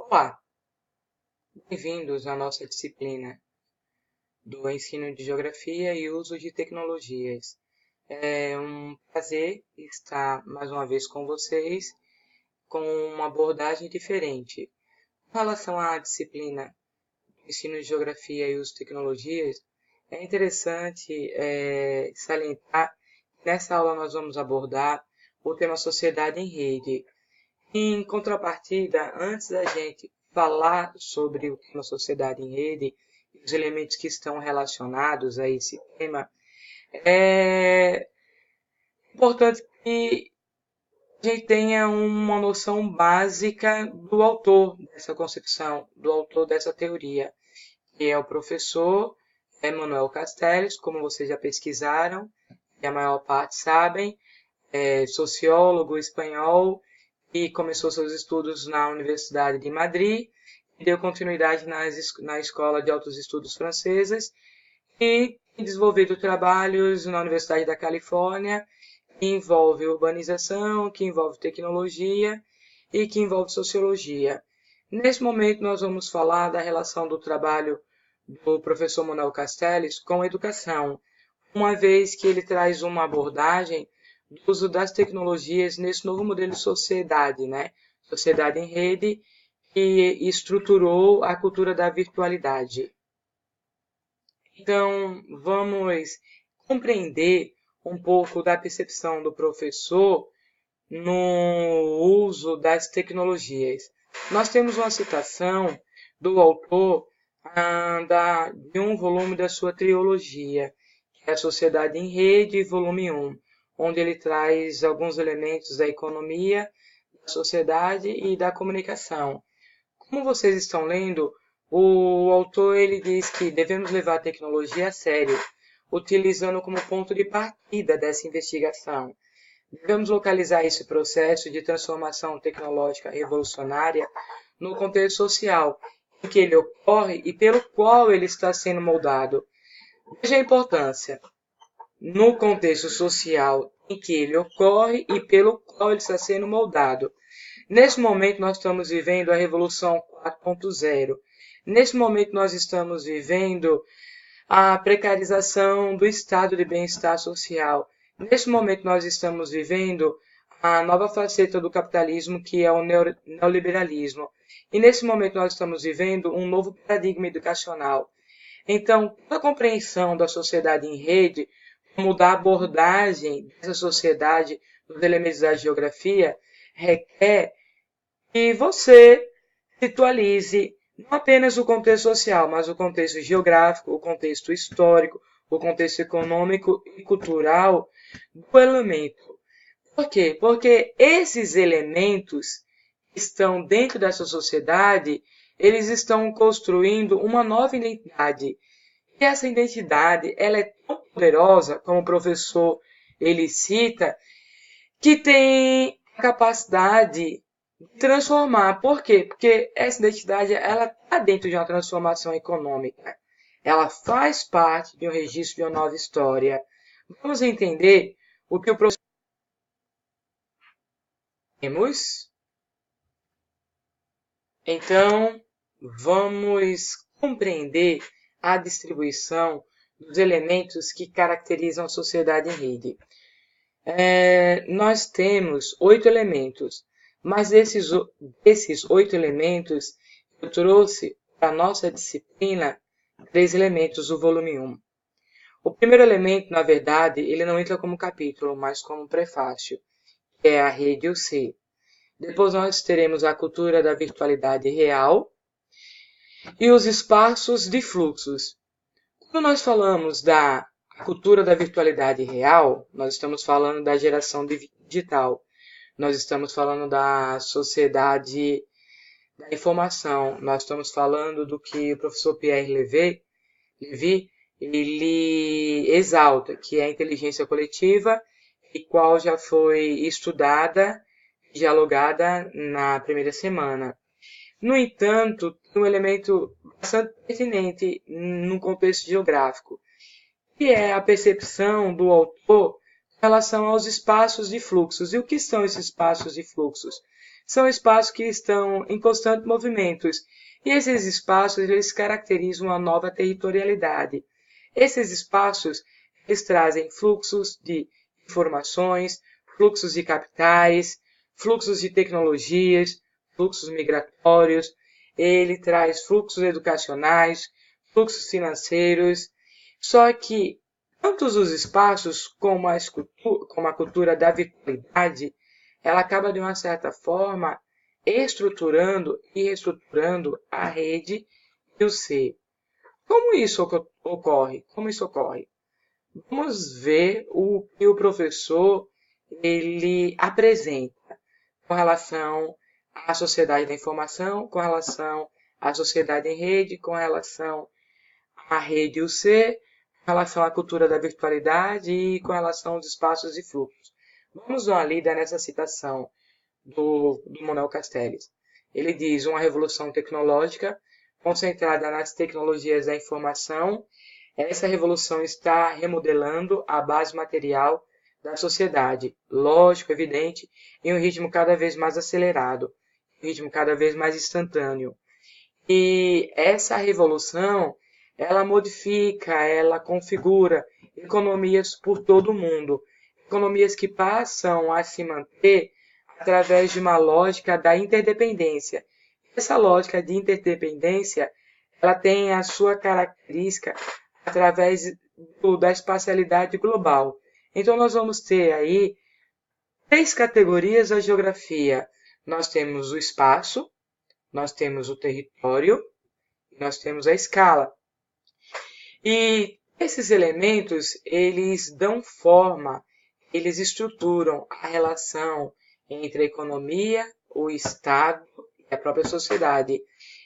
Olá, bem-vindos à nossa disciplina do ensino de geografia e uso de tecnologias. É um prazer estar mais uma vez com vocês com uma abordagem diferente. Com relação à disciplina do ensino de geografia e uso de tecnologias, é interessante salientar que nessa aula nós vamos abordar o tema sociedade em rede. Em contrapartida, antes da gente falar sobre o tema sociedade em rede e os elementos que estão relacionados a esse tema, é importante que a gente tenha uma noção básica do autor dessa concepção, do autor dessa teoria, que é o professor Manuel Castells, como vocês já pesquisaram, e a maior parte sabem, é sociólogo espanhol, e começou seus estudos na Universidade de Madrid, e deu continuidade na Escola de Altos Estudos Francesas, e tem desenvolvido trabalhos na Universidade da Califórnia, que envolve urbanização, que envolve tecnologia e que envolve sociologia. Nesse momento, nós vamos falar da relação do trabalho do professor Manuel Castells com a educação, uma vez que ele traz uma abordagem do uso das tecnologias nesse novo modelo de sociedade, né? Sociedade em rede, que estruturou a cultura da virtualidade. Então, vamos compreender um pouco da percepção do professor no uso das tecnologias. Nós temos uma citação do autor de um volume da sua trilogia, que é a Sociedade em Rede, volume 1, onde ele traz alguns elementos da economia, da sociedade e da comunicação. Como vocês estão lendo, o autor ele diz que devemos levar a tecnologia a sério, utilizando como ponto de partida dessa investigação. Devemos localizar esse processo de transformação tecnológica revolucionária no contexto social em que ele ocorre e pelo qual ele está sendo moldado. Veja a importância. No contexto social em que ele ocorre e pelo qual ele está sendo moldado. Nesse momento, nós estamos vivendo a Revolução 4.0. Nesse momento, nós estamos vivendo a precarização do estado de bem-estar social. Nesse momento, nós estamos vivendo a nova faceta do capitalismo, que é o neoliberalismo. E nesse momento, nós estamos vivendo um novo paradigma educacional. Então, a compreensão da sociedade em rede, como da abordagem dessa sociedade nos elementos da geografia, requer que você situalize não apenas o contexto social, mas o contexto geográfico, o contexto histórico, o contexto econômico e cultural do elemento. Por quê? Porque esses elementos que estão dentro dessa sociedade, eles estão construindo uma nova identidade. E essa identidade, ela é tão poderosa, como o professor ele cita, que tem a capacidade de transformar. Por quê? Porque essa identidade ela está dentro de uma transformação econômica. Ela faz parte de um registro de uma nova história. Vamos entender o que o professor temos. Então, vamos compreender a distribuição dos elementos que caracterizam a sociedade em rede. Nós temos 8 elementos, mas desses 8 elementos, eu trouxe para a nossa disciplina 3 elementos do volume 1. O primeiro elemento, na verdade, ele não entra como capítulo, mas como prefácio, que é a rede UC. Depois nós teremos a cultura da virtualidade real e os espaços de fluxos. Quando nós falamos da cultura da virtualidade real, nós estamos falando da geração digital. Nós estamos falando da sociedade da informação. Nós estamos falando do que o professor Pierre Levy ele exalta, que é a inteligência coletiva, e qual já foi estudada, dialogada na primeira semana. No entanto, tem um elemento bastante pertinente no contexto geográfico, que é a percepção do autor em relação aos espaços de fluxos. E o que são esses espaços de fluxos? são espaços que estão em constantes movimentos. E esses espaços, eles caracterizam uma nova territorialidade. Esses espaços, eles trazem fluxos de informações, fluxos de capitais, fluxos de tecnologias, fluxos migratórios, ele traz fluxos educacionais, fluxos financeiros, só que tanto os espaços como a cultura da virtualidade, ela acaba de uma certa forma estruturando e reestruturando a rede e o ser. Como isso ocorre? Como isso ocorre? Vamos ver o que o professor ele apresenta com relação à sociedade da informação, com relação à sociedade em rede, com relação à rede e o ser, com relação à cultura da virtualidade e com relação aos espaços e fluxos. Vamos dar uma lida nessa citação do Manuel Castells. Ele diz uma revolução tecnológica concentrada nas tecnologias da informação. Essa revolução está remodelando a base material da sociedade, lógico, evidente, em um ritmo cada vez mais acelerado, um ritmo cada vez mais instantâneo. E essa revolução, ela modifica, ela configura economias por todo o mundo, economias que passam a se manter através de uma lógica da interdependência. Essa lógica de interdependência, ela tem a sua característica através da espacialidade global. Então, nós vamos ter aí 3 categorias da geografia. Nós temos o espaço, nós temos o território, e nós temos a escala. E esses elementos, eles dão forma, eles estruturam a relação entre a economia, o Estado e a própria sociedade,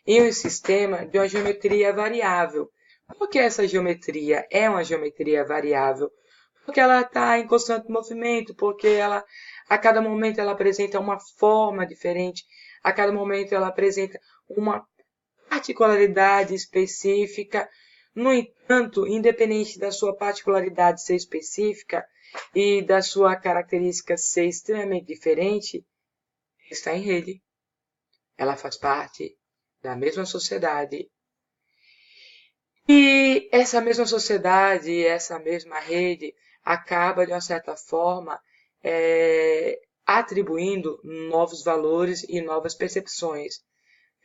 em um sistema de uma geometria variável. Por que essa geometria é uma geometria variável? Porque ela está em constante movimento, porque ela, a cada momento ela apresenta uma forma diferente, a cada momento ela apresenta uma particularidade específica. No entanto, independente da sua particularidade ser específica e da sua característica ser extremamente diferente, está em rede. Ela faz parte da mesma sociedade. E essa mesma sociedade, essa mesma rede, acaba, de uma certa forma, atribuindo novos valores e novas percepções.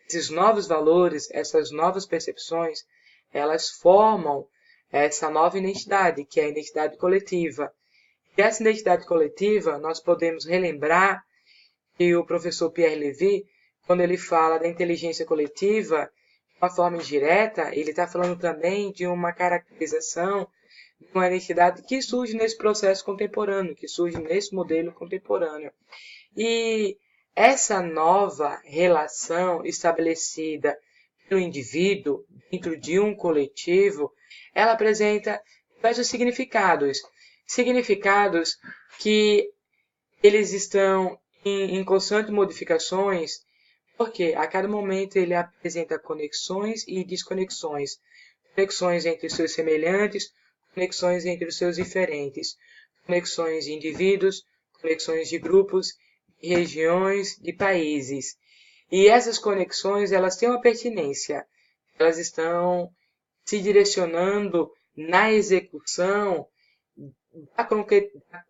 Esses novos valores, essas novas percepções, elas formam essa nova identidade, que é a identidade coletiva. E essa identidade coletiva, nós podemos relembrar que o professor Pierre Levy, quando ele fala da inteligência coletiva, de uma forma indireta, ele está falando também de uma caracterização de uma identidade que surge nesse processo contemporâneo, que surge nesse modelo contemporâneo. E essa nova relação estabelecida pelo indivíduo dentro de um coletivo, ela apresenta diversos significados. Significados que eles estão em constantes modificações, porque a cada momento ele apresenta conexões e desconexões. Conexões entre os seus semelhantes, conexões entre os seus diferentes, conexões de indivíduos, conexões de grupos, de regiões, de países. E essas conexões, elas têm uma pertinência. Elas estão se direcionando na execução da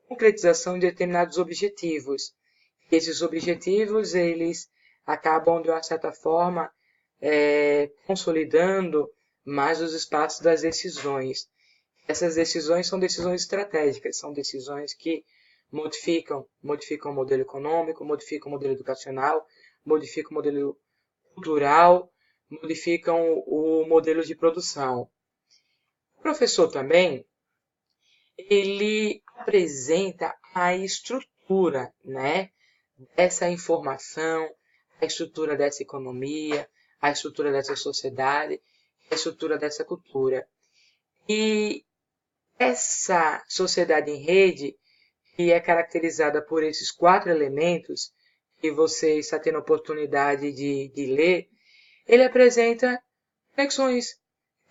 concretização de determinados objetivos. Esses objetivos, eles acabam, de uma certa forma, consolidando mais os espaços das decisões. Essas decisões são decisões estratégicas, são decisões que modificam o modelo econômico, modificam o modelo educacional, modificam o modelo cultural, modificam o modelo de produção. O professor também, ele apresenta a estrutura, né, dessa informação, a estrutura dessa economia, a estrutura dessa sociedade, a estrutura dessa cultura. E essa sociedade em rede, que é caracterizada por esses 4 elementos, que você está tendo a oportunidade de ler, ele apresenta conexões.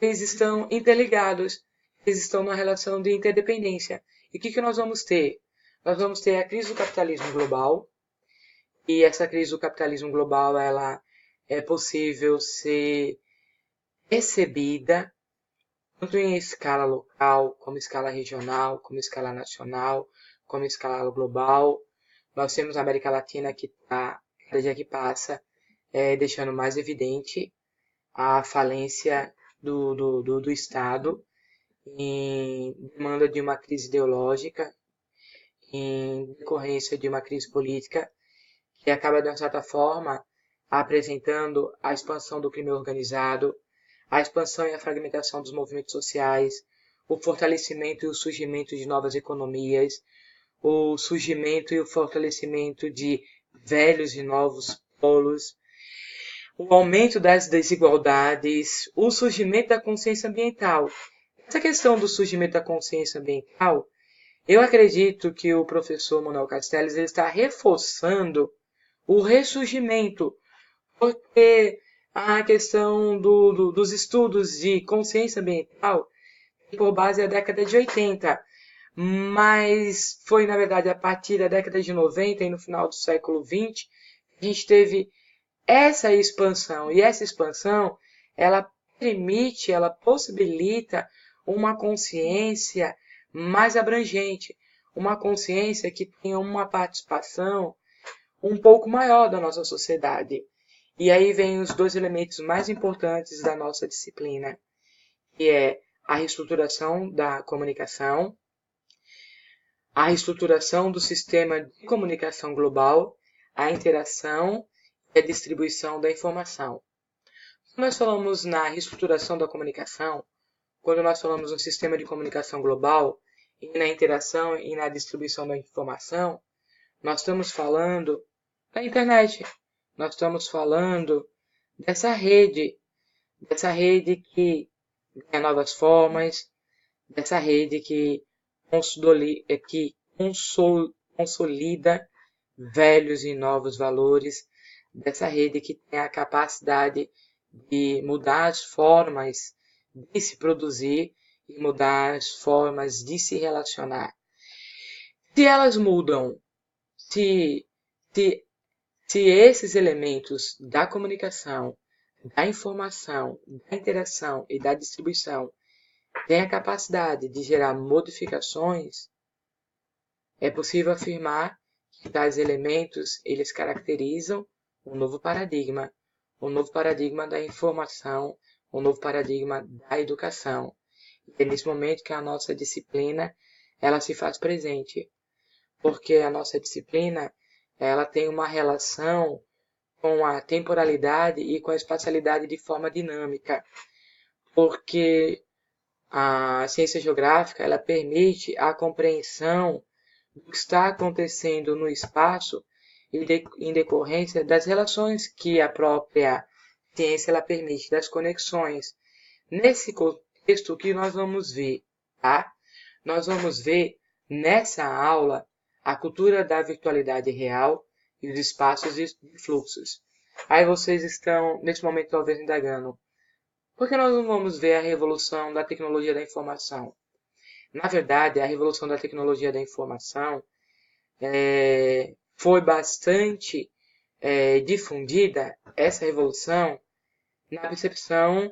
Eles estão interligados, eles estão numa relação de interdependência. E o que nós vamos ter? Nós vamos ter a crise do capitalismo global, E essa crise do capitalismo global, ela é possível ser percebida tanto em escala local, como escala regional, como escala nacional, como escala global. Nós temos a América Latina que está, cada dia que passa, deixando mais evidente a falência do Estado em demanda de uma crise ideológica, em decorrência de uma crise política, que acaba, de uma certa forma, apresentando a expansão do crime organizado, a expansão e a fragmentação dos movimentos sociais, o fortalecimento e o surgimento de novas economias, o surgimento e o fortalecimento de velhos e novos polos, o aumento das desigualdades, o surgimento da consciência ambiental. Essa questão do surgimento da consciência ambiental, eu acredito que o professor Manuel Castells ele está reforçando o ressurgimento, porque a questão dos estudos de consciência ambiental tem por base a década de 80, mas foi, na verdade, a partir da década de 90 e no final do século 20, a gente teve essa expansão, e essa expansão, ela permite, ela possibilita uma consciência mais abrangente, uma consciência que tenha uma participação um pouco maior da nossa sociedade. E aí vem os dois elementos mais importantes da nossa disciplina, que é a reestruturação da comunicação, a reestruturação do sistema de comunicação global, a interação e a distribuição da informação. Quando nós falamos na reestruturação da comunicação, quando nós falamos no sistema de comunicação global, e na interação e na distribuição da informação, nós estamos falando da internet. Nós estamos falando dessa rede que ganha novas formas, dessa rede que consolida velhos e novos valores, dessa rede que tem a capacidade de mudar as formas de se produzir e mudar as formas de se relacionar. Se elas mudam, se esses elementos da comunicação, da informação, da interação e da distribuição têm a capacidade de gerar modificações, é possível afirmar que tais elementos eles caracterizam um novo paradigma da informação, um novo paradigma da educação. E é nesse momento que a nossa disciplina ela se faz presente, porque a nossa disciplina ela tem uma relação com a temporalidade e com a espacialidade de forma dinâmica, porque a ciência geográfica ela permite a compreensão do que está acontecendo no espaço em decorrência das relações que a própria ciência ela permite, das conexões. Nesse contexto, o que nós vamos ver? Tá? Nós vamos ver nessa aula a cultura da virtualidade real e os espaços de fluxos. Aí vocês estão, nesse momento, talvez indagando, por que nós não vamos ver a revolução da tecnologia da informação? Na verdade, a revolução da tecnologia da informação foi bastante difundida, essa revolução, na percepção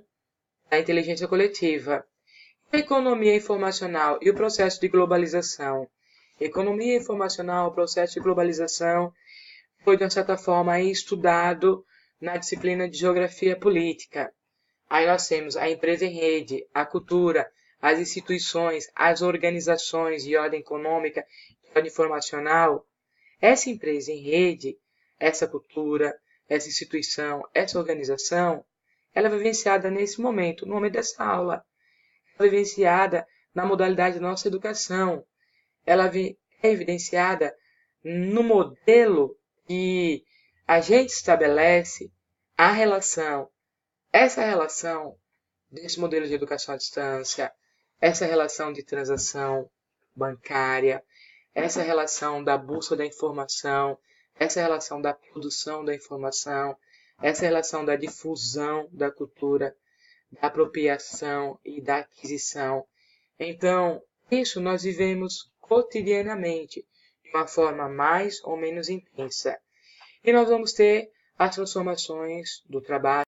da inteligência coletiva. A economia informacional e o processo de globalização. Economia informacional, o processo de globalização, foi, de uma certa forma, estudado na disciplina de geografia política. Aí nós temos a empresa em rede, a cultura, as instituições, as organizações de ordem econômica, de ordem informacional. Essa empresa em rede, essa cultura, essa instituição, essa organização, ela é vivenciada nesse momento, no momento dessa aula. Ela é vivenciada na modalidade da nossa educação. Ela é evidenciada no modelo que a gente estabelece a relação. Essa relação desse modelo de educação à distância, essa relação de transação bancária, essa relação da busca da informação, essa relação da produção da informação, essa relação da difusão da cultura, da apropriação e da aquisição. Então, isso nós vivemos cotidianamente, de uma forma mais ou menos intensa. e nós vamos ter as transformações do trabalho,